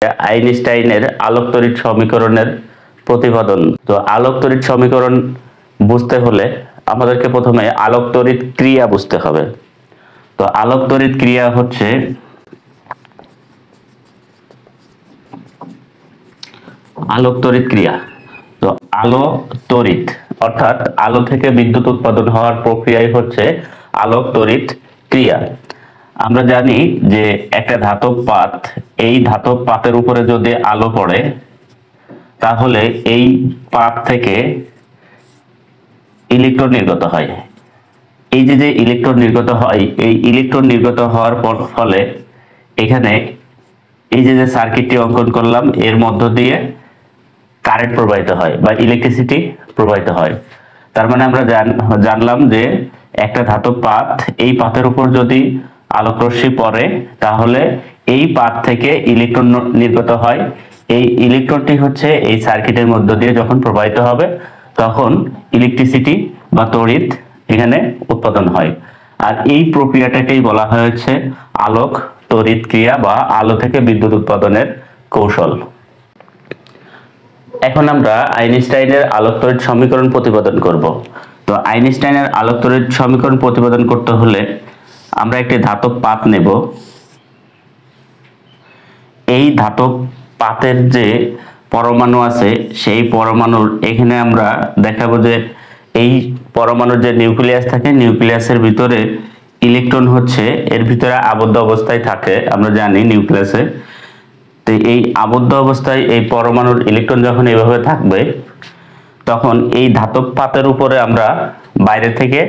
আইনস্টাইনের আলোক তড়িৎ সমীকরণের প্রতিপাদন। তো আলোক তড়িৎ সমীকরণ বুঝতে হলে আমাদেরকে প্রথমে আলোক তড়িৎ ক্রিয়া বুঝতে হবে। তো আলোক তড়িৎ ক্রিয়া হচ্ছে আলোক তড়িৎ ক্রিয়া। তো আলো তড়িৎ অর্থাৎ আলো থেকে বিদ্যুৎ উৎপাদন হওয়ার প্রক্রিয়াই হচ্ছে আলোক তড়িৎ ক্রিয়া। আমরা জানি যে একটা ধাতব পাত, এই ধাতব পাতের উপরে যদি আলো পড়ে তাহলে এই পাত থেকে ইলেকট্রন নির্গত হয়। এই যে ইলেকট্রন নির্গত হয়, এই ইলেকট্রন নির্গত হওয়ার ফলে এখানে এই যে সার্কিটটি অঙ্কন করলাম এর মধ্য দিয়ে কারেন্ট প্রবাহিত হয় বা ইলেকট্রিসিটি প্রবাহিত হয়। তার মানে আমরা জানলাম যে একটা ধাতব পাত, এই পাতের উপর যদি আলোক রশ্মি পড়ে তাহলে এই পাত থেকে ইলেকট্রন নির্গত হয়। এই ইলেকট্রনটি হচ্ছে এই সার্কিটের মধ্য দিয়ে যখন প্রবাহিত হবে তখন ইলেকট্রিসিটি বা তড়িৎ এখানে উৎপাদন হয়। আর এই প্রক্রিয়াটাকেই বলা হয়েছে আলোক তড়িৎ ক্রিয়া বা আলো থেকে বিদ্যুৎ উৎপাদনের কৌশল। এখন আমরা আইনস্টাইনের আলোক তড়িৎ সমীকরণ প্রতিপাদন করব। তো আইনস্টাইনের আলোক তড়িৎ সমীকরণ প্রতিপাদন করতে হলে আমরা একটি ধাতব পাত নেব। এই ধাতব পাতের যে পরমাণু আছে সেই পরমাণুর এখানে আমরা দেখাবো যে এই পরমাণুর যে নিউক্লিয়াস থাকে, নিউক্লিয়াসের ভিতরে ইলেকট্রন হচ্ছে এর ভিতরে আবদ্ধ অবস্থায় থাকে। আমরা জানি নিউক্লিয়াসে তো এই আবদ্ধ অবস্থায় এই পরমাণুর ইলেকট্রন যখন এইভাবে থাকবে তখন এই ধাতব পাতের উপরে আমরা বাইরে থেকে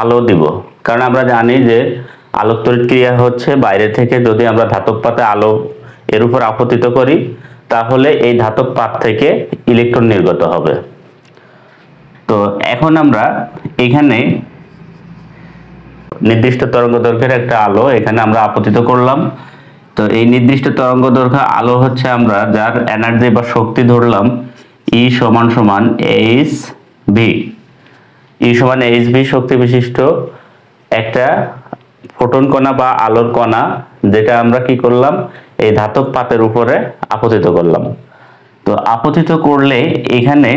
আলো দিব। কারণ আমরা জানি যে আলোক তড়িৎ ক্রিয়া হচ্ছে বাইরে থেকে যদি আমরা ধাতব পাতে আলো এর উপর আপতিত করি তাহলে এই ধাতব পাত থেকে ইলেকট্রন নির্গত হবে। তো এখন আমরা এখানে নির্দিষ্ট তরঙ্গদৈর্ঘ্যের একটা আলো এখানে আমরা আপতিত করলাম। তো এই নির্দিষ্ট তরঙ্গদৈর্ঘ্য আলো হচ্ছে আমরা যার এনার্জি বা শক্তি ধরলাম E সমান সমান hv। E সমান hv শক্তি বিশিষ্ট একটা ফোটন কণা বা আলোর কণা, যেটা আমরা কি করলাম এই ধাতব পাতের উপরে আপতিত করলাম। তো আপতিত করলে এখানে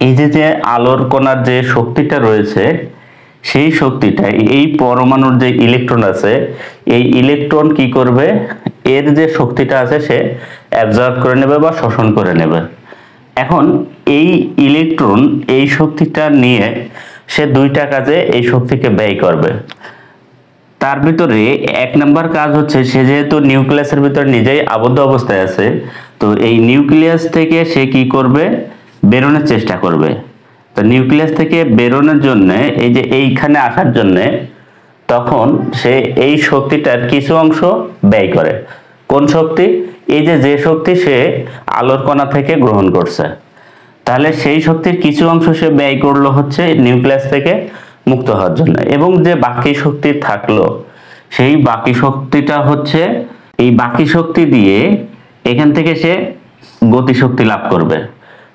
এই যে আলোর কণার যে শক্তিটা রয়েছে সেই শক্তিটা এই পরমাণুর যে ইলেকট্রন আছে এই ইলেকট্রন কি করবে, এর যে শক্তিটা আছে সে অ্যাবজর্ব করে নেবে বা শোষণ করে নেবে। এখন এই ইলেকট্রন এই শক্তিটা নিয়ে সে দুইটা কাজে এই শক্তিকে ব্যয় করবে। তার ভিতরে এক নাম্বার কাজ হচ্ছে সে যেহেতু নিউক্লিয়াসের ভিতরে নিজেই আবদ্ধ অবস্থায় আছে, তো এই নিউক্লিয়াস থেকে সে কি করবে, বেরোনোর চেষ্টা করবে। তো নিউক্লিয়াস থেকে বেরোনোর জন্য এই যে এইখানে আসার জন্য তখন সে এই শক্তিটার কিছু অংশ ব্যয় করে। কোন শক্তি? এই যে শক্তি সে আলোর কণা থেকে গ্রহণ করছে, তাহলে সেই শক্তির কিছু অংশ সে ব্যয় করলো হচ্ছে নিউক্লিয়াস থেকে মুক্ত হওয়ার জন্য। এবং যে বাকি শক্তি থাকলো সেই বাকি শক্তিটা হচ্ছে এই বাকি শক্তি দিয়ে এখান থেকে সে গতিশক্তি লাভ করবে।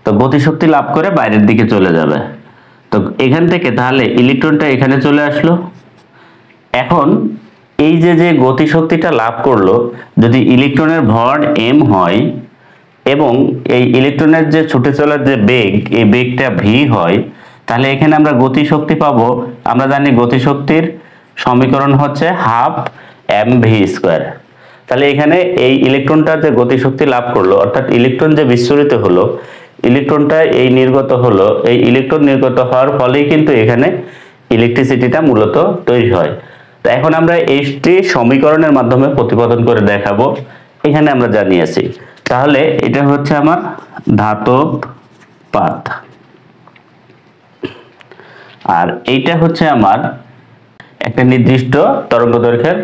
তো গতিশক্তি লাভ করে বাইরের দিকে চলে যাবে। তো এখান থেকে তাহলে ইলেকট্রনটা এখানে চলে আসলো। এখন এই যে গতিশক্তিটা লাভ করলো, যদি ইলেকট্রনের ভর m হয় এবং এই ইলেকট্রনের যে ছুটে চলার যে বেগ এই বেগটা v হয়, তাহলে এখানে আমরা গতিশক্তি পাবো। আমরা জানি গতিশক্তির সমীকরণ হচ্ছে 12 mv²। তাহলে এখানে এই ইলেকট্রনটা যে গতিশক্তি লাভ করলো অর্থাৎ ইলেকট্রন যে বিচ্ছুরিত হলো, ইলেকট্রনটা এই নির্গত হলো, এই ইলেকট্রন নির্গত হওয়ার ফলেই কিন্তু এখানে ইলেকট্রিসিটিটা মূলত তৈরি হয়। তো এখন আমরা এইটি সমীকরণের মাধ্যমে প্রতিপাদন করে দেখাবো। এখানে আমরা জানিয়েছি। তাহলে এটা হচ্ছে আমার ধাতব পাত আর এইটা হচ্ছে আমার একটা নির্দিষ্ট তরঙ্গদৈর্ঘ্যের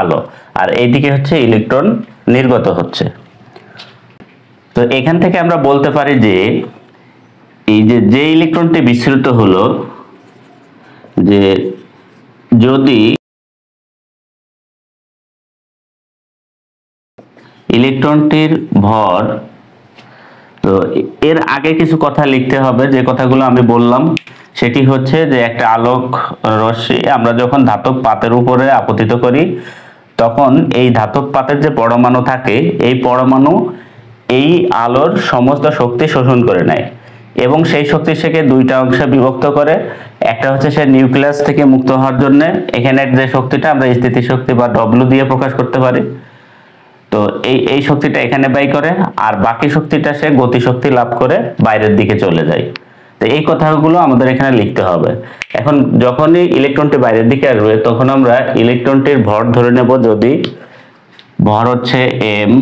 আলো, আর এইদিকে হচ্ছে ইলেকট্রন নির্গত হচ্ছে। তো এখান থেকে আমরা বলতে পারি যে এই যে ইলেকট্রনটি বিচ্ছুরিত হলো, যে যদি ইলেকট্রনটির ভর, তো এর আগে কিছু কথা লিখতে হবে যে কথাগুলো আমি বললাম। সেটি হচ্ছে যে একটা আলোক রশ্মি আমরা যখন ধাতব পাতের উপরে আপতিত করি তখন এই ধাতব পাতের যে পরমাণু থাকে এই পরমাণু এই আলোর সমস্ত শক্তি শোষণ করে নেয় এবং সেই শক্তি থেকে দুইটা অংশে বিভক্ত করে। একটা হচ্ছে সে নিউক্লিয়াস থেকে মুক্ত হওয়ার জন্য, এখানে যে শক্তিটা আমরা স্থিতিশক্তি বা ডব্লিউ দিয়ে প্রকাশ করতে পারি, তো এই শক্তিটা এখানে ব্যয় করে, আর বাকি শক্তিটা সে গতিশক্তি লাভ করে বাইরের দিকে চলে যায়। তো এই কথাগুলো আমাদের এখানে লিখতে হবে। এখন যখনই ইলেকট্রনটি বাইরের দিকে আসবে তখন আমরা ইলেকট্রনটির ভর ধরে নেব, যদি ভর হচ্ছে m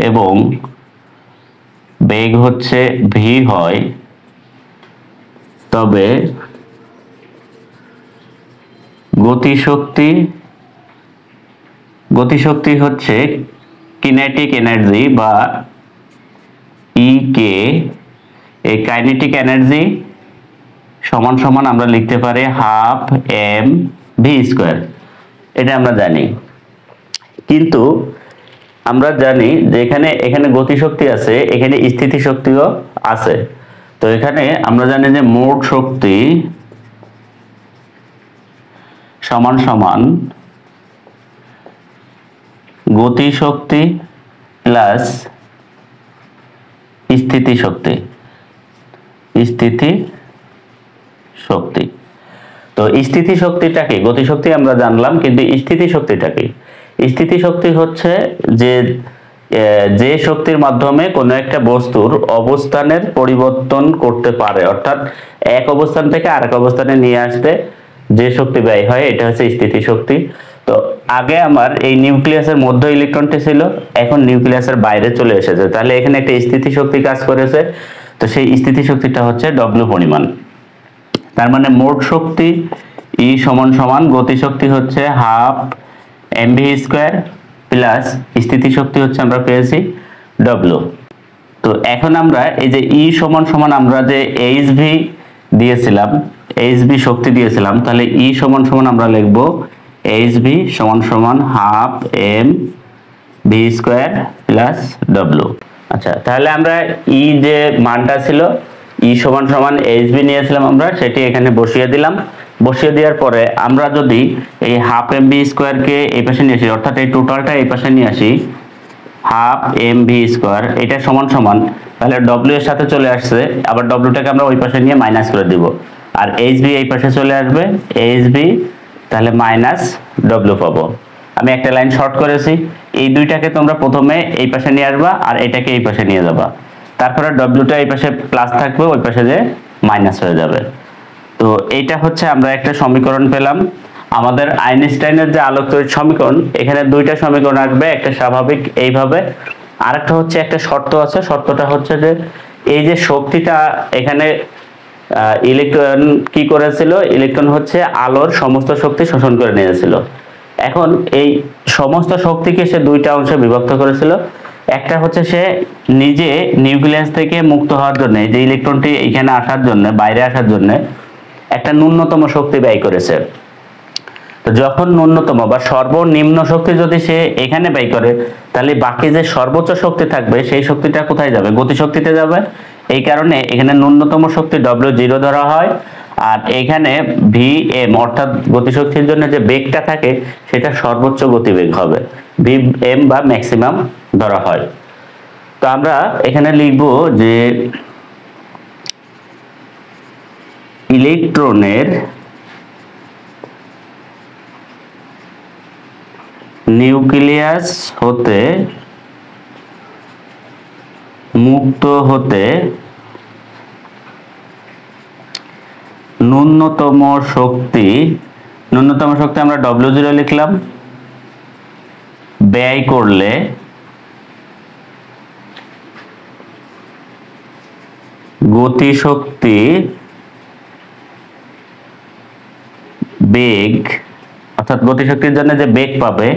এবং বেগ হচ্ছে v হয়, তবে গতিশক্তি হচ্ছে কিনেটিক এনার্জি বা কে, এই কাইনেটিক এনার্জি সমান সমান আমরা লিখতে পারি হাফ এম ভি স্কোয়ার। এটা আমরা জানি, কিন্তু আমরা জানি যে এখানে গতিশক্তি আছে, এখানে স্থিতিশক্তিও আছে। তো এখানে আমরা জানি যে মোট শক্তি সমান সমান গতিশক্তি প্লাস স্থিতিশক্তি। তো স্থিতিশক্তিটা কি? গতিশক্তি আমরা জানলাম, কিন্তু স্থিতিশক্তিটা কি? স্থিতিশক্তি হচ্ছে যে শক্তির মাধ্যমে কোনো একটা বস্তুর অবস্থানের পরিবর্তন করতে পারে, অর্থাৎ এক অবস্থান থেকে আরেক অবস্থানে নিয়ে আসতে যে শক্তি ব্যয় হয়, এটা হচ্ছে স্থিতিশক্তি। তো আগে আমার এই নিউক্লিয়াসের মধ্যে ইলেকট্রনটি ছিল, এখন নিউক্লিয়াসের বাইরে চলে এসেছে, তাহলে এখানে একটা স্থিতিশক্তি কাজ করেছে। তো সেই স্থিতিশক্তিটা হচ্ছে ডব্লিউ পরিমাণ। তার মানে মোট শক্তি ই সমান সমান গতিশক্তি হচ্ছে half M V square plus স্থিতিশক্তি হচ্ছে আমরা পেয়েছি ডব্লিউ। তো এখন আমরা এই যে ই সমান সমান আমরা যে এইচ ভি দিয়েছিলাম, এইচ ভি শক্তি দিয়েছিলাম, তাহলে ই সমান সমান আমরা লিখবো এইচ ভি সমান সমান half M V square plus W. আচ্ছা, তাহলে আমরা ই যে মানটা ছিল ই সমান সমান এইচ ভি নিয়েছিলাম আমরা, সেটি এখানে বসিয়ে দিলাম। বসিয়ে দেওয়ার পরে আমরা যদি এই হাফ এম ভি স্কোয়ারকে এই পাশে নিয়ে আসি, অর্থাৎ এই টোটালটা এই পাশে নিয়ে আসি, হাফ এম ভি স্কোয়ার এটা সমান সমান, তাহলে ডব্লিউ এর সাথে চলে আসছে, আবার ডব্লিউটাকে আমরা ওই পাশে নিয়ে মাইনাস করে দিব, আর এইচ ভি এই পাশে চলে আসবে, এইচ ভি তাহলে মাইনাস ডব্লিউ পাবো। আমি একটা লাইন শর্ট করেছি, এই দুইটাকে তোমরা প্রথমে এই পাশে নিয়ে আসবা আর এটাকে এই পাশে নিয়ে যাবা, তারপরে ডব্লিউটা এই পাশে প্লাস থাকবে, ওই পাশে যে মাইনাস হয়ে যাবে। তো এইটা হচ্ছে আমরা একটা সমীকরণ পেলাম। আমাদের আইনস্টাইনের যে আলোক তড়িৎ সমীকরণ, এখানে দুইটা সমীকরণ আসবে, একটা স্বাভাবিক এইভাবে, আরেকটা হচ্ছে একটা শর্ত আছে। শর্তটা হচ্ছে যে এই যে শক্তিটা এখানে ইলেকট্রন কি করেছিল, ইলেকট্রন হচ্ছে আলোর সমস্ত শক্তি শোষণ করে নিয়েছিল। এখন এই সমস্ত শক্তিকে সে দুইটা অংশে বিভক্ত করেছিল। একটা হচ্ছে সে নিজে নিউক্লিয়াস থেকে মুক্ত হওয়ার জন্য, যে ইলেকট্রনটি এখানে আসার জন্য, বাইরে আসার জন্য একটা ন্যূনতম শক্তি ব্যয় করেছে। তো যখন ন্যূনতম বা সর্বনিম্ন শক্তি যদি সে এখানে ব্যয় করে, তাহলে বাকি যে সর্বোচ্চ শক্তি থাকবে সেই শক্তিটা কোথায় যাবে? গতিশক্তিতে যাবে। এই কারণে এখানে ন্যূনতম শক্তি W0 ধরা হয়, আর এখানে Vm অর্থাৎ গতিশক্তির জন্য যে বেগটা থাকে সেটা সর্বোচ্চ গতিবেগ হবে, Vm বা ম্যাক্সিমাম ধরা হয়। তো আমরা এখানে লিখব যে ইলেকট্রনের নিউক্লিয়াস হতে মুক্ত হতে ন্যূনতম শক্তি আমরা W0 লিখলাম, ব্যয় করলে গতিশক্তি বেগ, অর্থাৎ গতিশক্তির জন্য যে বেগ পাবে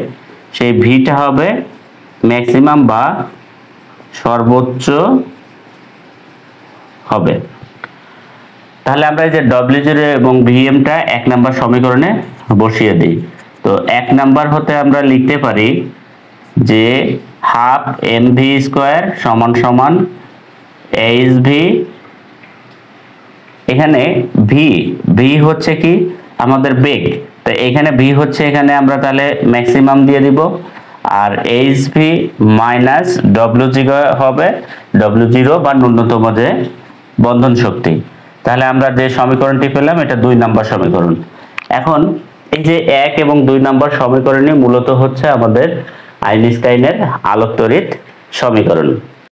সেই ভিটা হবে ম্যাক্সিমাম বা সর্বোচ্চ হবে। তাহলে আমরা এই যে W0 এবং Vmটা এক নাম্বার সমীকরণে বসিয়ে দিই। তো এক নাম্বার হতে আমরা লিখতে পারি যে হাফ এম ভি স্কোয়ার সমান সমান এইচ ভি, এখানে ভি হচ্ছে কি আমাদের বেগ, তো এখানে ভি হচ্ছে, এখানে আমরা তাহলে ম্যাক্সিমাম দিয়ে দিব, আর H V minus W zero হবে ডব্লিউ জিরো বা ন্যূনতম যে বন্ধন শক্তি। তাহলে আমরা যে সমীকরণটি পেলাম এটা 2 নম্বর সমীকরণ। এখন এই যে 1 এবং 2 নম্বর সমীকরণই মূলত হচ্ছে আমাদের আইনস্টাইনের আলোক তড়িৎ সমীকরণ।